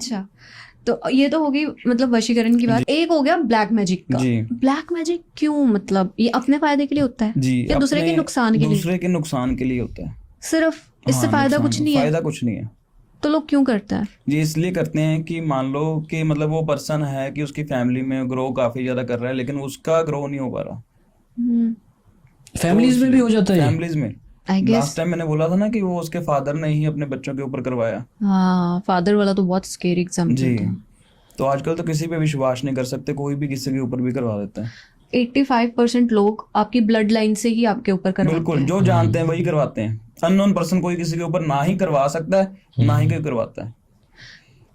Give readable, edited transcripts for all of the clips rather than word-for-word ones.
अच्छा, तो ये तो हो गई मतलब वशीकरण की बात। एक हो गया ब्लैक मैजिक का। जी ब्लैक मैजिक क्यों, मतलब ये अपने फायदे के लिए होता है जी, या दूसरे के अपने नुकसान के लिए? दूसरे के नुकसान के लिए होता है। सिर्फ इससे हाँ, फायदा नुकसान कुछ नहीं है? फायदा कुछ नहीं है। तो लोग क्यों करते हैं? जी इसलिए करते हैं कि मान लो कि मतलब वो पर्सन है कि उसकी फैमिली में ग्रो काफी ज्यादा कर रहा है, लेकिन उसका ग्रो नहीं हो पा रहा, तो फैमिलीज में भी इसलिए हो जाता है ये? फैमिलीज में। आई लास्ट गेस। टाइम मैंने बोला था ना कि वो उसके फादर ने ही अपने बच्चों के ऊपर करवाया। हाँ, फादर वाला तो बहुत स्केरी जी, एग्जांपल था। तो आजकल तो किसी पे विश्वास नहीं कर सकते, कोई भी किसी के ऊपर भी करवा देता है। 85% लोग आपकी ब्लड लाइन से ही आपके ऊपर करवाते बिल्कुल, हैं। जो जानते हैं वही करवाते हैं। अननोन पर्सन कोई किसी के ऊपर ना ही करवा सकता है, ना ही कोई करवाता है।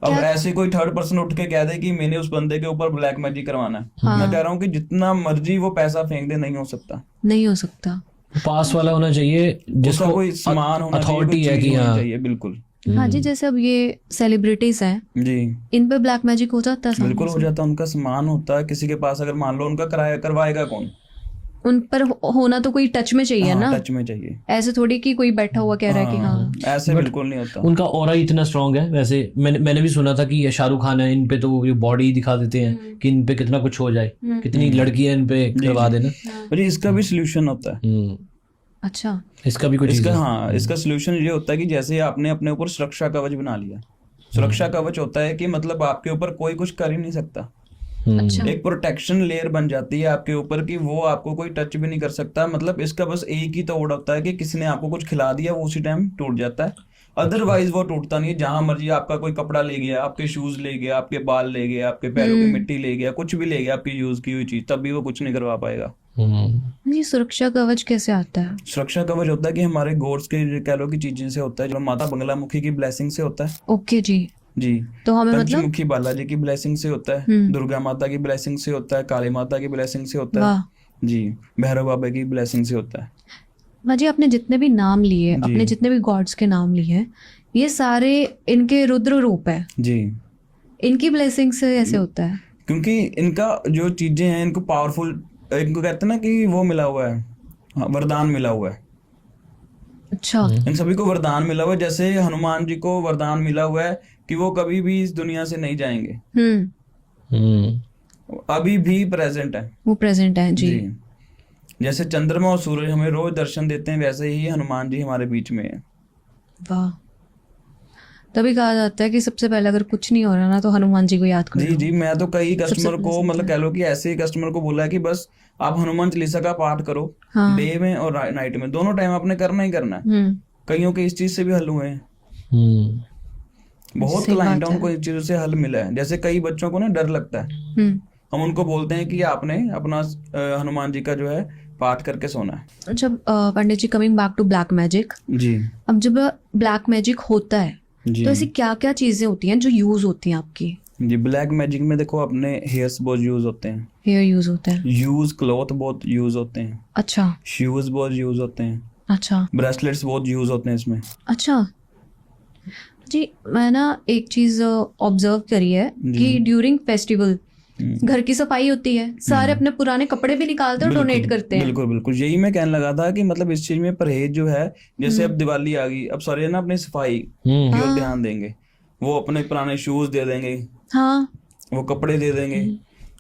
अब क्या? ऐसे कोई थर्ड पर्सन उठ के कह दे कि मैंने उस बंदे के ऊपर ब्लैक मैजिक करवाना है, हाँ। मैं कह रहा हूँ कि जितना मर्जी वो पैसा फेंक दे, नहीं हो सकता। नहीं हो सकता। पास वाला होना चाहिए उसका जिसको कोई सामान होना चाहिए, कोई अथॉरिटी है चीज कि होनी हाँ। चाहिए। बिल्कुल हाँ जी, जैसे अब ये सेलिब्रिटीज हैं, जी, इन पे ब्लैक मैजिक हो जाता है बिल्कुल सामने हो से? जाता है। उनका सामान होता है किसी के पास, अगर मान लो उनका कराया, करवाएगा कौन? उन पर होना तो कोई टच में चाहिए हाँ, ना। टच में चाहिए। ऐसे थोड़ी कि कोई बैठा हुआ कह रहा है कि हाँ। ऐसे But बिल्कुल नहीं होता। उनका ऑरा ही इतना स्ट्रांग है। वैसे मैंने भी सुना था कि ये शाहरुख खान है, इन पे तो ये बॉडी दिखा देते हैं कि इन पे कितना कुछ हो जाए, कितनी लड़कियां इन पे करवा देना। और ये इसका भी सोल्यूशन होता है। अच्छा। इसका भी कुछ चीज इसका है। हाँ, इसका सोल्यूशन ये होता है कि जैसे आपने अपने ऊपर सुरक्षा कवच बना लिया। सुरक्षा कवच होता है कि मतलब आपके ऊपर कोई कुछ कर ही नहीं सकता। अच्छा। एक प्रोटेक्शन लेयर बन जाती है आपके ऊपर कि वो आपको कोई टच भी नहीं कर सकता। मतलब इसका बस एक ही तोड़ होता है कि किसी ने आपको कुछ खिला दिया, वो उसी टाइम टूट जाता है। अदरवाइज वो टूटता नहीं है। जहां मर्जी आपका कोई कपड़ा ले गया, आपके शूज ले गया, आपके बाल ले गया, आपके पैरों की मिट्टी ले गया, कुछ भी ले गया आपकी यूज की हुई चीज, तब भी वो कुछ नहीं करवा पाएगा। ये सुरक्षा कवच कैसे आता है? सुरक्षा कवच होता है कि हमारे गॉड्स के कह लो की चीजें से होता है, जो माता बंगलामुखी की ब्लेसिंग से होता है। ओके जी। जी, तो हमें मतलब? पंचमुखी बालाजी की ब्लेसिंग से होता है, दुर्गा माता की ब्लेसिंग से होता है, काली माता की ब्लेसिंग से होता है। वाह। जी, भैरव बाबा की ब्लेसिंग से होता है। जी, आपने जितने भी नाम लिए, जी। अपने जितने भी गॉड्स के नाम लिए हैं, ये सारे इनके रुद्र रूप है। जी, इनकी ब्लेसिंग से ऐसे होता है? क्योंकि इनका जो चीजें हैं, इनको पावरफुल, इनको कहते हैं ना कि वो मिला हुआ है, हाँ, वरदान मिला हुआ है। अच्छा। इन सभी को वरदान मिला हुआ है। जैसे हनुमान जी को वरदान मिला हुआ है कि वो कभी भी इस दुनिया से नहीं जाएंगे, अभी भी प्रेजेंट है। वो प्रेजेंट है जी। जी, जैसे चंद्रमा और सूरज हमें रोज दर्शन देते हैं, वैसे ही हनुमान जी हमारे बीच में है। वाह। तभी कहा जाता है कि सबसे पहले अगर कुछ नहीं हो रहा ना, तो हनुमान जी को याद कर जी लो। जी, मैं तो कई कस्टमर पहले को से मतलब कह लो कि ऐसे ही कस्टमर को बोला है कि बस आप हनुमान चालीसा का पाठ करो, हाँ। डे में और नाइट में, दोनों टाइम आपने करना ही करना है। कईयों के इस चीज से भी हल हुए हैं। बहुत सही क्लाइंट बात है, है। उनको इस चीजों से हल मिला है। जैसे कई बच्चों को ना डर लगता है, हम उनको बोलते हैं कि आपने अपना हनुमान जी का जो है पाठ करके सोना है। जब pandit ji, coming back to black magic, जी अब जब ब्लैक मैजिक होता है जी तो ऐसी क्या क्या चीजें होती हैं जो यूज होती हैं आपकी? जी, ब्लैक मैजिक में देखो अपने हेयर्स बहुत यूज होते हैं, हेयर यूज होता है? यूज क्लॉथ बहुत यूज होते हैं, अच्छा। शूज बहुत यूज होते हैं, अच्छा। ब्रेसलेट्स बहुत यूज होते हैं इसमें। अच्छा जी, मैं ना एक चीज ऑब्जर्व करी है कि ड्यूरिंग फेस्टिवल घर की सफाई होती है, सारे अपने पुराने कपड़े भी निकालते हैं और डोनेट करते हैं। बिल्कुल बिल्कुल, यही मैं कहने लगा था कि मतलब इस चीज में परहेज जो है, जैसे अब दिवाली आ गई, अब सारे ना अपनी सफाई की ओर ध्यान देंगे। वो अपने पुराने शूज दे देंगे, हाँ। वो कपड़े दे देंगे,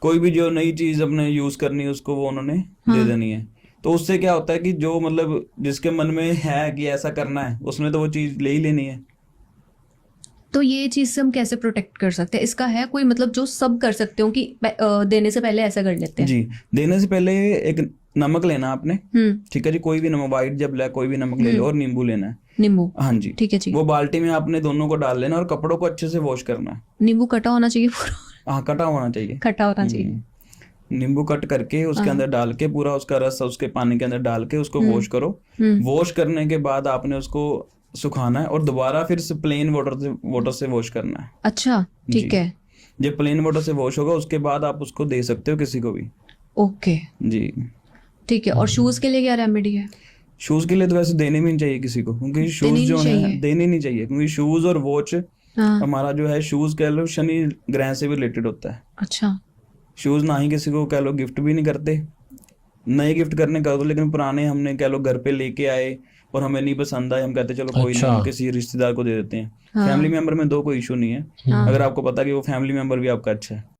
कोई भी जो नई चीज अपने यूज करनी है उसको वो उन्होंने दे देनी है। तो उससे क्या होता है कि जो मतलब जिसके मन में है कि ऐसा करना है, उसने तो वो चीज ले ही लेनी है। तो ये चीज से हम कैसे प्रोटेक्ट कर सकते हैं? इसका है कोई मतलब जो सब कर सकते हो कि देने से पहले ऐसा कर लेते हैं? जी, देने से पहले एक नमक लेना आपने, हम्म। ठीक है जी, कोई भी नमक, व्हाइट या ब्लैक कोई भी नमक ले लो, और नींबू लेना है। नींबू? हाँ जी, ठीक है जी। वो बाल्टी में आपने दोनों को डाल लेना और कपड़ों को अच्छे से वॉश करना है। नींबू कटा होना चाहिए पूरा? हाँ, कटा होना चाहिए। खट्टा होना चाहिए। नींबू कट करके उसके अंदर डाल के, पूरा उसका रस उसके पानी के अंदर डाल के उसको वॉश करो। वॉश करने के बाद आपने उसको सुखाना है और दोबारा फिर से प्लेन वाटर से वॉश करना है। अच्छा, ठीक है। जब प्लेन वाटर से वॉश होगा उसके बाद आप उसको दे सकते हो किसी को भी। ओके, जी, ठीक है। और शूज के लिए क्या रेमेडी है? शूज के लिए तो वैसे देने भी नहीं चाहिए किसी को, क्योंकि शूज जो है देने नहीं चाहिए, क्योंकि शूज और वॉच हमारा जो है, शूज कह लो शनि ग्रह से भी रिलेटेड होता है। अच्छा। शूज ना ही किसी को कह लो गिफ्ट भी नहीं करते, नए गिफ्ट करने कर दो, लेकिन पुराने हमने कह लो घर पे लेके आए, और हमें नहीं पसंद आए, हम कहते हैं चलो कोई नहीं, अच्छा। हम किसी रिश्तेदार को दे देते हैं। हाँ। फैमिली मेंबर में दो कोई इशू नहीं है, हाँ। अगर आपको पता है कि वो फैमिली मेंबर भी आपका अच्छा है।